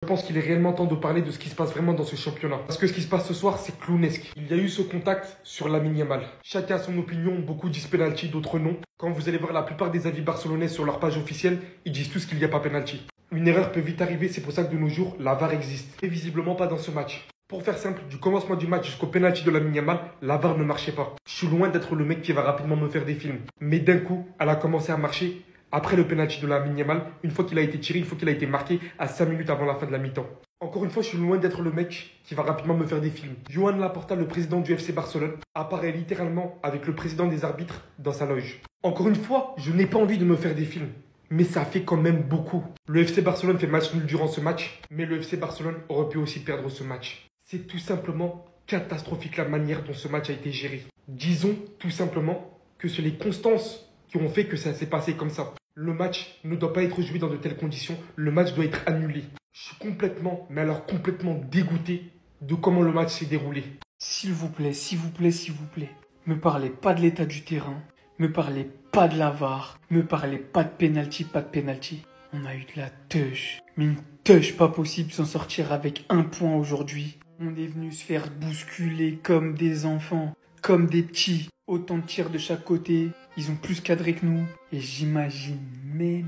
Je pense qu'il est réellement temps de parler de ce qui se passe vraiment dans ce championnat. Parce que ce qui se passe ce soir, c'est clownesque. Il y a eu ce contact sur Lamine Yamal. Chacun a son opinion, beaucoup disent penalty, d'autres non. Quand vous allez voir la plupart des avis barcelonais sur leur page officielle, ils disent tous qu'il n'y a pas penalty. Une erreur peut vite arriver, c'est pour ça que de nos jours, la VAR existe. Et visiblement pas dans ce match. Pour faire simple, du commencement du match jusqu'au penalty de Lamine Yamal, la VAR ne marchait pas. Je suis loin d'être le mec qui va rapidement me faire des films. Mais d'un coup, elle a commencé à marcher. Après le penalty de Lamine Yamal, une fois qu'il a été tiré, une fois qu'il a été marqué à 5 minutes avant la fin de la mi-temps. Encore une fois, je suis loin d'être le mec qui va rapidement me faire des films. Joan Laporta, le président du FC Barcelone, apparaît littéralement avec le président des arbitres dans sa loge. Encore une fois, je n'ai pas envie de me faire des films. Mais ça fait quand même beaucoup. Le FC Barcelone fait match nul durant ce match, mais le FC Barcelone aurait pu aussi perdre ce match. C'est tout simplement catastrophique la manière dont ce match a été géré. Disons tout simplement que c'est les constances qui ont fait que ça s'est passé comme ça. Le match ne doit pas être joué dans de telles conditions. Le match doit être annulé. Je suis complètement, mais alors complètement dégoûté de comment le match s'est déroulé. S'il vous plaît, s'il vous plaît, s'il vous plaît, me parlez pas de l'état du terrain, me parlez pas de la VAR, me parlez pas de penalty, pas de penalty. On a eu de la teuche, mais une teuche pas possible s'en sortir avec un point aujourd'hui. On est venu se faire bousculer comme des enfants, comme des petits. Autant de tirs de chaque côté, ils ont plus cadré que nous. Et j'imagine même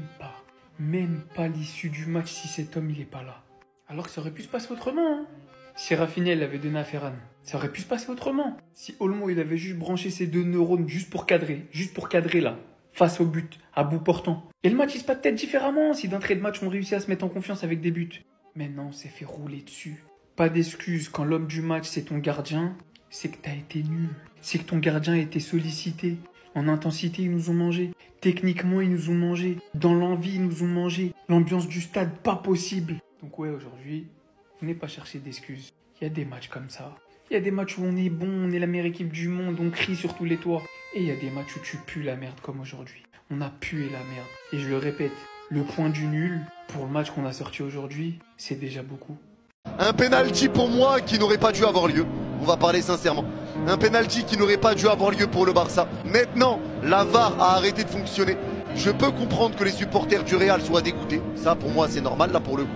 pas l'issue du match si cet homme il est pas là. Alors que ça aurait pu se passer autrement. Hein. Si Rafinha l'avait donné à Ferran, ça aurait pu se passer autrement. Si Olmo il avait juste branché ses 2 neurones juste pour cadrer là, face au but, à bout portant. Et le match il se passe peut-être différemment si d'entrée de match on réussit à se mettre en confiance avec des buts. Mais non, on s'est fait rouler dessus. Pas d'excuses quand l'homme du match c'est ton gardien, c'est que t'as été nul. C'est que ton gardien a été sollicité. En intensité, ils nous ont mangé. Techniquement, ils nous ont mangé. Dans l'envie, ils nous ont mangé. L'ambiance du stade, pas possible. Donc ouais, aujourd'hui, venez pas chercher d'excuses. Il y a des matchs comme ça. Il y a des matchs où on est bon, on est la meilleure équipe du monde, on crie sur tous les toits. Et il y a des matchs où tu pues la merde comme aujourd'hui. On a pué la merde. Et je le répète, le point du nul pour le match qu'on a sorti aujourd'hui, c'est déjà beaucoup. Un penalty pour moi qui n'aurait pas dû avoir lieu. On va parler sincèrement. Un penalty qui n'aurait pas dû avoir lieu pour le Barça. Maintenant, la VAR a arrêté de fonctionner. Je peux comprendre que les supporters du Real soient dégoûtés. Ça, pour moi, c'est normal, là, pour le coup.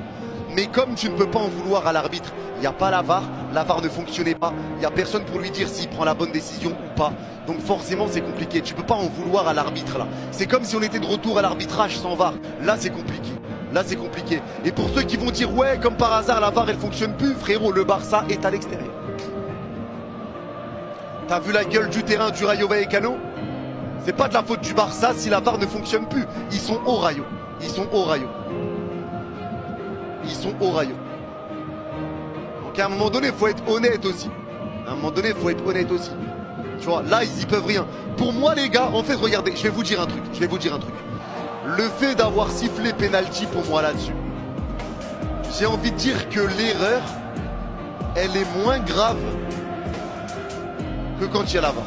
Mais comme tu ne peux pas en vouloir à l'arbitre, il n'y a pas la VAR ne fonctionnait pas. Il n'y a personne pour lui dire s'il prend la bonne décision ou pas. Donc forcément, c'est compliqué. Tu ne peux pas en vouloir à l'arbitre, là. C'est comme si on était de retour à l'arbitrage sans VAR. Là, c'est compliqué. Là, c'est compliqué. Et pour ceux qui vont dire, ouais, comme par hasard, la VAR, elle fonctionne plus, frérot, le Barça est à l'extérieur. T'as vu la gueule du terrain du Rayo Vallecano? C'est pas de la faute du Barça si la VAR ne fonctionne plus. Ils sont au Rayo. Ils sont au Rayo. Ils sont au Rayo. Donc à un moment donné, il faut être honnête aussi. À un moment donné, il faut être honnête aussi. Tu vois, là, ils y peuvent rien. Pour moi, les gars, en fait, regardez, je vais vous dire un truc. Le fait d'avoir sifflé penalty pour moi là-dessus, j'ai envie de dire que l'erreur, elle est moins grave que quand il y a la VAR.